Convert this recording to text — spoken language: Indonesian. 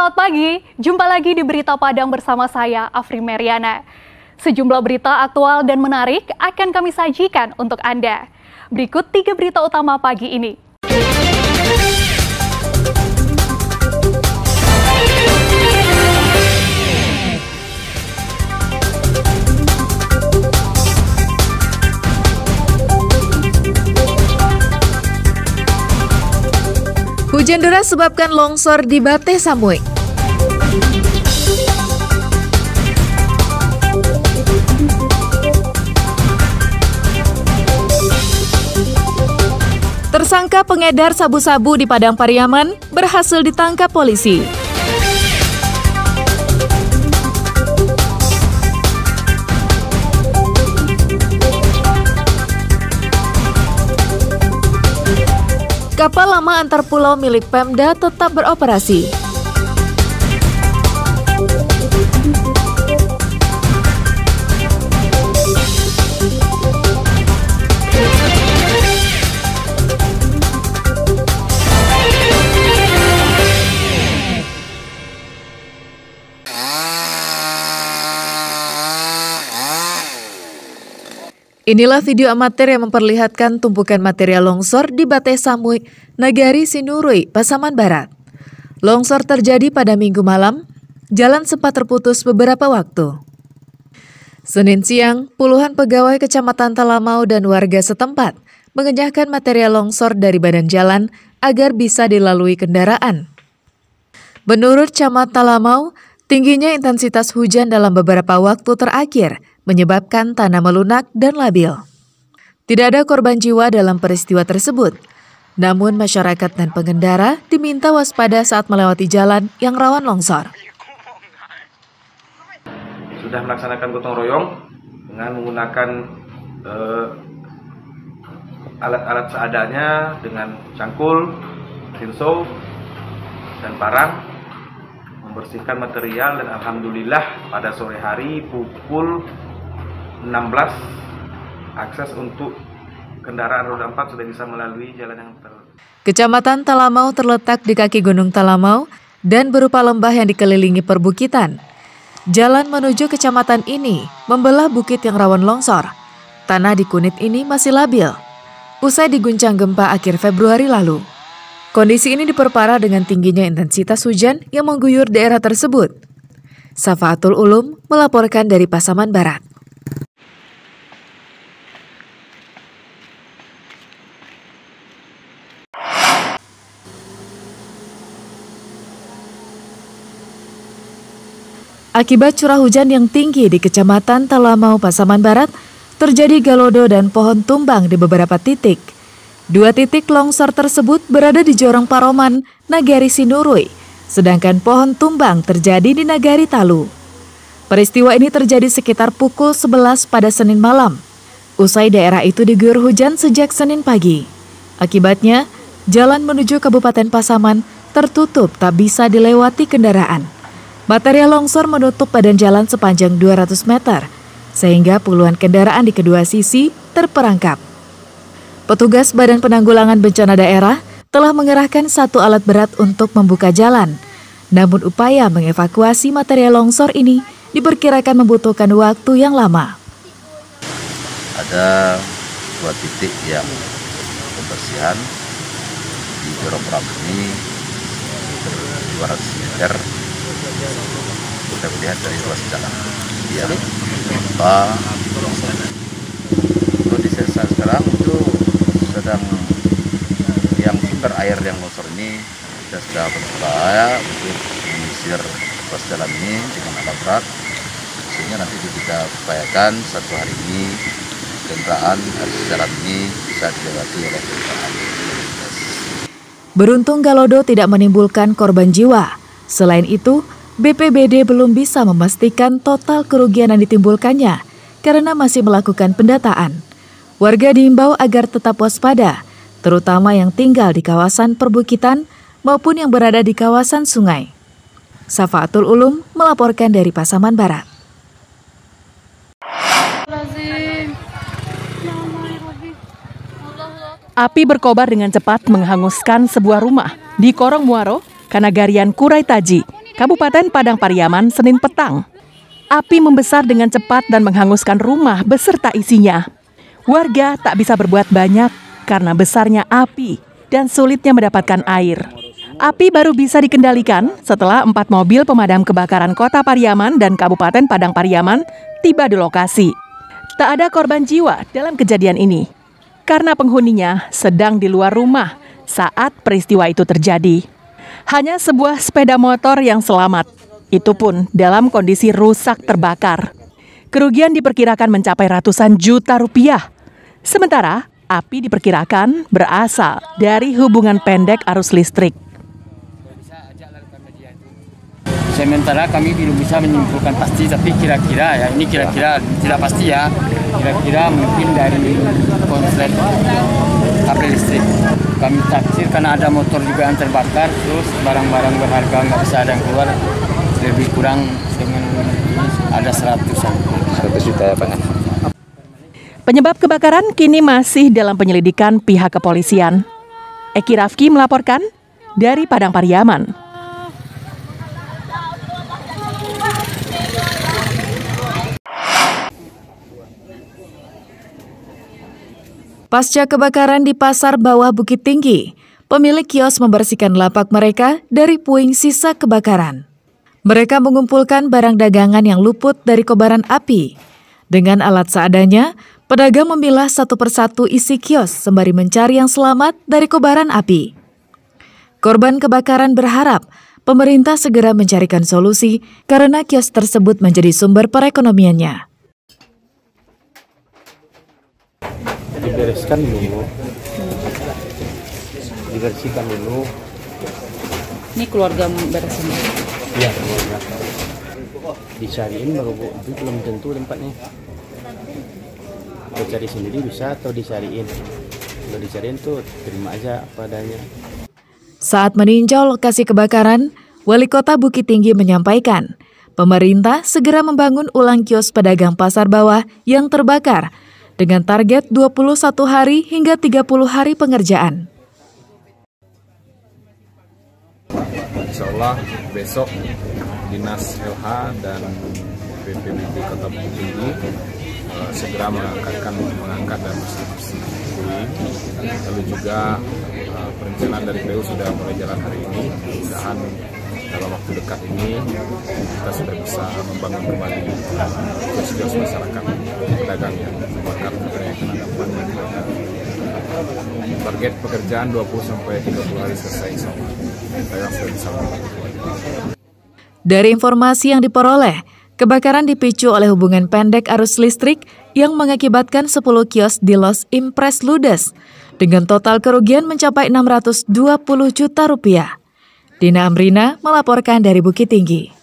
selamat pagi. Jumpa lagi di Berita Padang bersama saya, Afri Meriana. Sejumlah berita aktual dan menarik akan kami sajikan untuk Anda. Berikut 3 berita utama pagi ini. Hujan deras sebabkan longsor di Bateh Samui. Tersangka pengedar sabu-sabu di Padang Pariaman berhasil ditangkap polisi. Kapal lama antar pulau milik Pemda tetap beroperasi. Inilah video amatir yang memperlihatkan tumpukan material longsor di Bateh Samui, Nagari Sinurui, Pasaman Barat. Longsor terjadi pada Minggu malam, jalan sempat terputus beberapa waktu. Senin siang, puluhan pegawai Kecamatan Talamau dan warga setempat mengenyahkan material longsor dari badan jalan agar bisa dilalui kendaraan. Menurut Camat Talamau, tingginya intensitas hujan dalam beberapa waktu terakhir menyebabkan tanah melunak dan labil. Tidak ada korban jiwa dalam peristiwa tersebut, namun masyarakat dan pengendara diminta waspada saat melewati jalan yang rawan longsor. Sudah melaksanakan gotong royong dengan menggunakan alat-alat seadanya dengan cangkul, pinso, dan parang, membersihkan material, dan alhamdulillah pada sore hari pukul 16 akses untuk kendaraan roda 4 sudah bisa melalui jalan yang Kecamatan Talamau terletak di kaki Gunung Talamau dan berupa lembah yang dikelilingi perbukitan. Jalan menuju kecamatan ini membelah bukit yang rawan longsor. Tanah di Kunit ini masih labil. Usai diguncang gempa akhir Februari lalu. Kondisi ini diperparah dengan tingginya intensitas hujan yang mengguyur daerah tersebut. Safaatul Ulum melaporkan dari Pasaman Barat. Akibat curah hujan yang tinggi di Kecamatan Talamau, Pasaman Barat, terjadi galodo dan pohon tumbang di beberapa titik. 2 titik longsor tersebut berada di Jorong Paroman, Nagari Sinurui, sedangkan pohon tumbang terjadi di Nagari Talu. Peristiwa ini terjadi sekitar pukul 11 pada Senin malam. Usai daerah itu diguyur hujan sejak Senin pagi. Akibatnya, jalan menuju Kabupaten Pasaman tertutup tak bisa dilewati kendaraan. Material longsor menutup badan jalan sepanjang 200 meter, sehingga puluhan kendaraan di kedua sisi terperangkap. Petugas Badan Penanggulangan Bencana Daerah telah mengerahkan 1 alat berat untuk membuka jalan. Namun upaya mengevakuasi material longsor ini diperkirakan membutuhkan waktu yang lama. Ada 2 titik yang pembersihan di Jorong Paroman ini 200 meter. Kita melihat dari ruas jalan yang menimpa. Kondisi sekarang itu sedang yang sumber air yang longsor ini kita sudah berupaya untuk menyisir ruas jalan ini dengan alat berat, sehingga nanti kita upayakan 1 hari ini kendaraan jalan ini bisa dilewati oleh kendaraan. Beruntung galodo tidak menimbulkan korban jiwa. Selain itu, BPBD belum bisa memastikan total kerugian yang ditimbulkannya karena masih melakukan pendataan. Warga diimbau agar tetap waspada, terutama yang tinggal di kawasan perbukitan maupun yang berada di kawasan sungai. Safaatul Ulum melaporkan dari Pasaman Barat. Api berkobar dengan cepat menghanguskan sebuah rumah di Korong Muaro, Kanagarian Kurai Taji, Kabupaten Padang Pariaman, Senin petang. Api membesar dengan cepat dan menghanguskan rumah beserta isinya. Warga tak bisa berbuat banyak karena besarnya api dan sulitnya mendapatkan air. Api baru bisa dikendalikan setelah 4 mobil pemadam kebakaran Kota Pariaman dan Kabupaten Padang Pariaman tiba di lokasi. Tak ada korban jiwa dalam kejadian ini, karena penghuninya sedang di luar rumah saat peristiwa itu terjadi. Hanya sebuah sepeda motor yang selamat, itu pun dalam kondisi rusak terbakar. Kerugian diperkirakan mencapai ratusan juta rupiah. Sementara, api diperkirakan berasal dari hubungan pendek arus listrik. Sementara kami belum bisa menyimpulkan pasti, tapi kira-kira ya, ini kira-kira tidak pasti ya, kira-kira mungkin dari konslet kabel listrik. Kami taksir karena ada motor juga yang terbakar, terus barang-barang berharga nggak bisa ada yang keluar, lebih kurang dengan ada 100 juta ya Pak. Penyebab kebakaran kini masih dalam penyelidikan pihak kepolisian. Eki Rafki melaporkan dari Padang Pariaman. Pasca kebakaran di Pasar Bawah Bukit Tinggi, pemilik kios membersihkan lapak mereka dari puing sisa kebakaran. Mereka mengumpulkan barang dagangan yang luput dari kobaran api. Dengan alat seadanya, pedagang memilah satu persatu isi kios sembari mencari yang selamat dari kobaran api. Korban kebakaran berharap pemerintah segera mencarikan solusi karena kios tersebut menjadi sumber perekonomiannya. Dibereskan dulu, dibersihkan dulu. Ini keluarga beresin? Iya, keluarga. Dicariin baru Bu, itu belum tentu tempatnya. Kalau cari sendiri bisa atau dicariin. Kalau dicariin tuh terima aja apa adanya. Saat meninjau lokasi kebakaran, Wali Kota Bukit Tinggi menyampaikan, pemerintah segera membangun ulang kios pedagang pasar bawah yang terbakar dengan target 21 hari hingga 30 hari pengerjaan. Insya Allah besok Dinas LH dan BPBD Kota Bukit Tinggi segera mengangkat dan bersih puing. Lalu juga perencanaan dari PU sudah mulai jalan hari ini. Mudah-mudahan dalam waktu dekat ini kita sudah bisa membangun kembali kios-kios masyarakat pedagang yang terbakar yang kena dampak. Target pekerjaan 20-30 hari selesai, insya Allah. Kita yang sudah bisa membantu. Dari informasi yang diperoleh, kebakaran dipicu oleh hubungan pendek arus listrik yang mengakibatkan 10 kios di Los Impres ludes dengan total kerugian mencapai 620 juta rupiah. Dina Amrina melaporkan dari Bukit Tinggi.